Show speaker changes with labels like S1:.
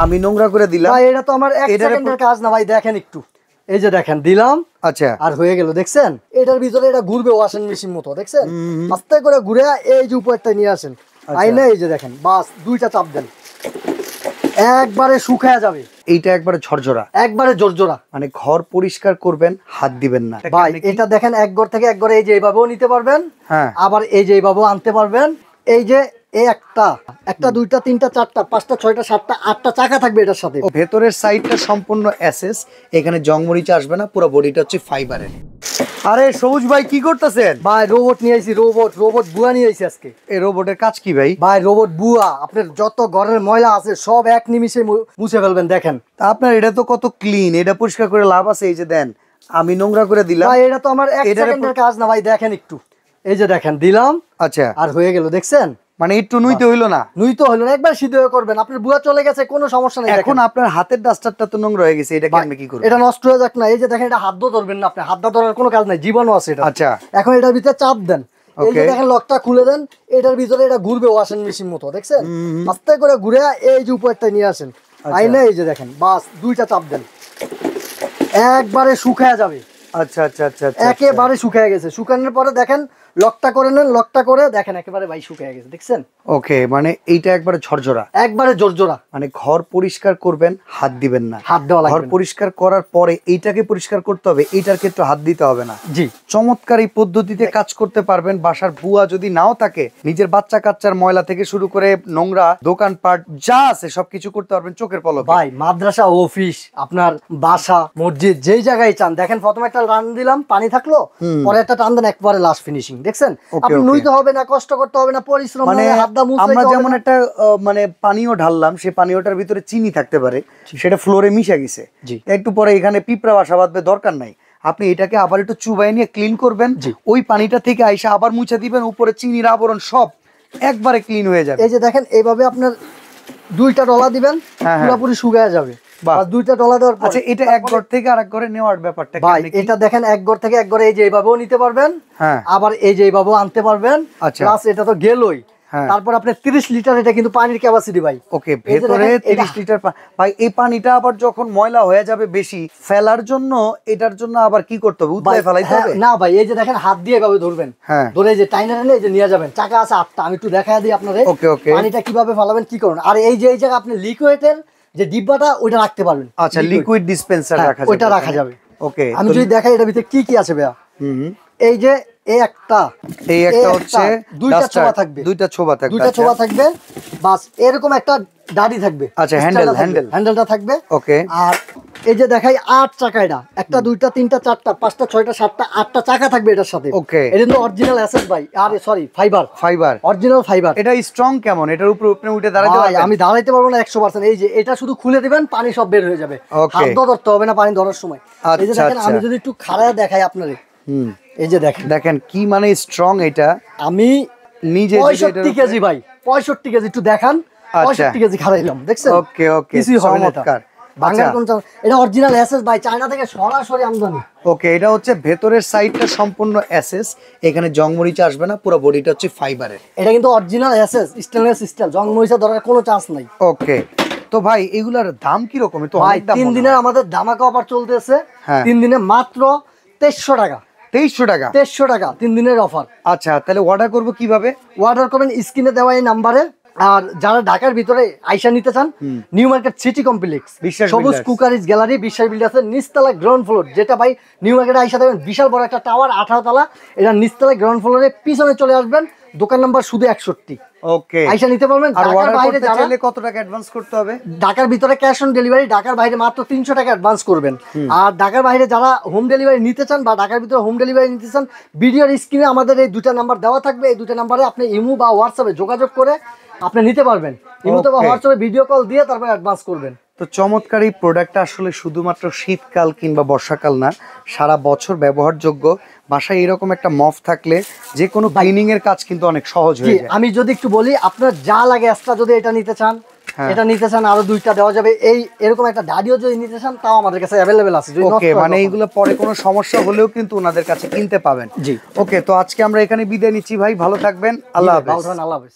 S1: আমি নোংরা করে দিলাম
S2: ভাই। এটা তো আমার 1 সেকেন্ডের কাজ না ভাই, দেখেন একটু, এই যে দেখেন দিলাম,
S1: আচ্ছা
S2: আর হয়ে গেল। দেখছেন এটার ভিতরে এটা ঘুরবে ওয়াশিং মেশিন মতো, দেখছেন আস্তে করে ঘুরে এই যে উপরটা নিয়ে আসেন, আইনা এই যে দেখেন, বাস দুইটা চাপ দেন, একবারে শুকায়া যাবে।
S1: এইটা একবারে ঝরঝরা,
S2: একবারে জোরজোরা,
S1: মানে ঘর পরিষ্কার করবেন, হাত দিবেন না
S2: ভাই। এটা দেখেন এক ঘর থেকে এক ঘরে এই যে এইভাবেও নিতে পারবেন,
S1: হ্যাঁ
S2: আবার এই যে এইভাবেও আনতে পারবেন। এই যে এই একটা দুইটা তিনটা চারটা পাঁচটা ছয়টা সাতটা আটটা চাকা থাকবে এটার সাথে।
S1: ও ভেতরের সাইডটা সম্পূর্ণ এসএস, এখানে জংমরিচা আসবে না, পুরো বডিটা হচ্ছে ফাইবারের। আরে সবুজ ভাই কি করতেছেন?
S2: ভাই রোবট নিয়ে আইছি, রোবট বুয়া নিয়ে আইছি আজকে।
S1: এই রোবটের কাজ কি ভাই?
S2: ভাই রোবট বুয়া আপনার যত ঘরের ময়লা আছে সব এক নিমিষে মুছে ফেলবেন। দেখেন
S1: তা আপনার এটা তো কত ক্লিন, এটা পরিষ্কার করে লাভ আছে? এই যে দেন, আমি নোংরা করে দিলাম
S2: ভাই। এটা তো আমার 1 সেকেন্ডের কাজ না ভাই, দেখেন একটু, এই যে দেখেন দিলাম,
S1: আচ্ছা
S2: আর হয়ে গেল। দেখছেন
S1: মানে একটু নুইতে হইলো না?
S2: নুইতে হলো না, একবার সিদ্ধ হয়ে করবেন, আপনার বুয়া চলে গেছে, কোনো সমস্যা নেই।
S1: এখন আপনার হাতের ডাস্টারটা তো নোংরা হয়ে গেছে, এটা কেমনে কি করব?
S2: এটা নষ্ট হয়ে যাক না, এই যে দেখেন এটা হাত দিয়ে ধরবেন না, আপনি হাত দিয়ে ধরার কোনো কাজ নাই, জীবাণু আছে এটা।
S1: আচ্ছা
S2: এখন এটার ভিতরে চাপ দেন, এই যে দেখেন লকটা খুলে দেন, এটার ভিতরে এটা ঘুরবে ওয়াশিং মেশিন মতো, দেখছেন আস্তে করে ঘুরে এই যে উপরটা নিয়ে আসেন, আইনা এই যে দেখেন, বাস দুইটা চাপ দেন, একবারে শুকায়া যাবে।
S1: আচ্ছা আচ্ছা আচ্ছা আচ্ছা,
S2: একেবারে শুকায় গেছে। শুকানোর পরে দেখেন লকটা করে নেন, লকটা করে দেখেন একেবারে ভাই শুকায় গেছে। দেখছেন
S1: ওকে, মানে এইটা একবারে ঝরঝরা,
S2: একবারে জোরজোরা,
S1: মানে ঘর পরিষ্কার করবেন, হাত দিবেন না।
S2: হাত দেওয়া লাগবে
S1: ঘর
S2: না।
S1: পরিষ্কার করার পরে এইটাকে পরিষ্কার করতে হবে, এইটার ক্ষেত্রে হাত দিতে হবে না।
S2: জি
S1: চমৎকার এই পদ্ধতিতে কাজ করতে পারবেন। বাসার বুয়া যদি নাও থাকে, নিজের বাচ্চা কাচ্চার ময়লা থেকে শুরু করে নোংরা দোকানপাট যা আছে সবকিছু করতে পারবেন চোখের পলকে।
S2: ভাই মাদ্রাসা, অফিস, আপনার বাসা, মসজিদ, যেই জায়গায় চান দেখেন, প্রথমে একটা রান দিলাম, পানি থাকলো, পরে একটা টান দেন, একবারে লাস্ট ফিনিশিং। দেখছেন আপনি নুইতে হবে না, কষ্ট করতে হবে না, পরিশ্রম
S1: মানে
S2: হাত দা মুছতে
S1: আমরা
S2: হবে
S1: যেমন
S2: না।
S1: একটা মানে পানীয় ঢাললাম, সেই পানীয়টার ভিতরে চিনি থাকতে পারে, সেটা ফ্লোরে মিশে গেছে, একটু পরে এখানে পিঁপড়া বাসা বাঁধবে, দরকার নাই। আপনি এটাকে আবার একটু চুবাই নিয়ে ক্লিন করবেন, ওই পানিটা থেকে আইসা আবার মুছে দিবেন, উপরে চিনির আবরণ সব একবারে ক্লিন হয়ে যাবে।
S2: এই যে দেখেন এইভাবে আপনার দুইটা ডলা দিবেন, পুরোপুরি শুকায় যাবে। দুইটা ডলা দেওয়ার পর,
S1: আচ্ছা এটা এক ঘর থেকে আরেক ঘরে নেওয়ার ব্যাপারটা
S2: ভাই এটা দেখেন এক ঘর থেকে এক ঘরে এই যে এইভাবেও নিতে পারবেন, আবার এই যে এইভাবেও আনতে পারবেন। প্লাস এটা তো গেলই, তারপর আপনার 30 লিটার এটা কিন্তু পানির ক্যাপাসিটি ভাই।
S1: ওকে, ভেতরে 30 লিটার ভাই। এই পানিটা আবার যখন ময়লা হয়ে যাবে বেশি, ফেলার জন্য এটার জন্য আবার কি করতে হবে? উতলায় ফেলাইতে হবে
S2: না ভাই, এই যে দেখেন হাত দিয়ে এভাবে ধরবেন, ধরে এই যে টাইনার এনে এই যে নিয়ে যাবেন। চাকা আছে 8টা, আমি একটু দেখায় দিই আপনাদের পানিটা কিভাবে ফেলাবেন কি করুন। আর এই যে এই জায়গা আপনি লিকুইডের যে ডিব্বাটা ওইটা রাখতে পারবেন।
S1: আচ্ছা, লিকুইড ডিসপেন্সার রাখা যাবে,
S2: ওইটা রাখা যাবে।
S1: ওকে,
S2: আমি যদি দেখাই এটার ভিতরে কি কি আছে ভাইয়া। এই যে এই একটা
S1: হচ্ছে
S2: দুইটা ছোবা থাকবে, দুইটা ছোবা থাকবে, বাস এরকম একটা দাড়ি থাকবে।
S1: আচ্ছা,
S2: হ্যান্ডেলটা থাকবে।
S1: ওকে,
S2: আর এই যে দেখাই 8 চাকা, এটা একটা দুইটা তিনটা চারটা পাঁচটা ছয়টা সাতটা আটটা চাকা থাকবে এটার সাথে।
S1: ওকে,
S2: এটা কিন্তু অরিজিনাল অ্যাসেস ভাই, আরে সরি ফাইবার, অরিজিনাল ফাইবার।
S1: এটা স্ট্রং কেমন? এটার উপরে আপনি উঠে দাঁড়াতে পারবেন?
S2: আমি দাঁড়াইতে পারবো না 100%। এই যে এটা শুধু খুলে দিবেন, পানি সব বের হয়ে যাবে, হাত ধরতে হবে না পানি ধরার সময়। এই যে দেখেন, আমি যদি একটু খাড়ায় দেখাই আপনারে, এই যে দেখেন
S1: কি মানে স্ট্রং এটা।
S2: আমি
S1: নিজে
S2: 65 কেজি ভাই, 65 কেজি, একটু দেখান, 65 কেজি খাড়াইলাম। দেখছেন
S1: ওকে ওকে,
S2: কিছুই হবে না। এটা অরিজিনাল এসএস ভাই, চায়না থেকে সরাসরি আমদানি।
S1: ওকে, এটা হচ্ছে ভেতরের সাইডটা সম্পূর্ণ এসএস, এখানে জংমরিচা আসবে না, পুরো বডিটা হচ্ছে ফাইবারের।
S2: এটা কিন্তু অরিজিনাল এসএস, স্টেনলেস স্টিল, জংমরিচা ধরার কোনো চান্স নাই।
S1: ওকে, তো ভাই এগুলার দাম কি রকম? তো
S2: ভাই 3 দিনের আমাদের ধামাকা অফার চলতেছে। 3 দিনে মাত্র 2300 টাকা।
S1: 2300 টাকা?
S2: 2300 টাকা 3 দিনের অফার।
S1: আচ্ছা, তাহলে অর্ডার করব কিভাবে?
S2: অর্ডার করবেন স্ক্রিনে দেওয়া এই নাম্বারে। আর যারা ঢাকার ভিতরে আইসা নিতে চান, নিউ মার্কেট সিটি কমপ্লেক্স, সবুজ কুকারিজ গ্যালারি, বিশ্বাস বিল্ডার্সের নিচতলা গ্রাউন্ড ফ্লোর, যেটা ভাই নিউ মার্কেটে আইসা দেখবেন বিশাল বড় একটা টাওয়ার, 18 তলা। এটা নিচতলা গ্রাউন্ড ফ্লোরে পিছনে চলে আসবেন, দোকান নাম্বার শুধু 61।
S1: ওকে,
S2: আইসা নিতে পারবেন।
S1: আর অর্ডার করতে চাইলে কত টাকা অ্যাডভান্স করতে হবে?
S2: ঢাকার ভিতরে ক্যাশ অন ডেলিভারি, ঢাকার বাইরে মাত্র 300 টাকা অ্যাডভান্স করবেন। আর ঢাকার বাইরে যারা হোম ডেলিভারি নিতে চান বা ঢাকার ভিতরে হোম ডেলিভারি নিতে চান, ভিডিওর স্ক্রিনে আমাদের এই দুটো নাম্বার দেওয়া থাকবে। এই দুটো নাম্বারে আপনি ইমো বা হোয়াটসঅ্যাপে যোগাযোগ করে আপনি নিতে পারবেন। ইমোতে বা হোয়াটসঅ্যাপে ভিডিও কল দিয়ে তারপর অ্যাডভান্স করবেন।
S1: তো চমৎকার এই প্রোডাক্টটা আসলে শুধুমাত্র শীতকাল কিংবা বর্ষাকাল না, সারা বছর ব্যবহারযোগ্য। বাসায় এরকম একটা মফ থাকলে যে কোনো ক্লিনিং এর কাজ কিন্তু অনেক সহজ হয়ে যায়।
S2: আমি যদি একটু বলি, আপনার যা লাগে এক্সট্রা, যদি এটা নিতে চান, এটা নিতে চান, আরো 2টা দেওয়া যাবে। এরকম একটা দাড়িও যদি নিতে চান, তাও আমাদের কাছে अवेलेबल আছে।
S1: ওকে, মানে এইগুলো পরে কোনো সমস্যা হলেও কিন্তু ওনাদের কাছে কিনতে পাবেন।
S2: জি,
S1: ওকে, তো আজকে আমরা এখানে বিদায় নিচ্ছি ভাই, ভালো থাকবেন, আল্লাহ হাফেজ।
S2: আল্লাহ হাফেজ।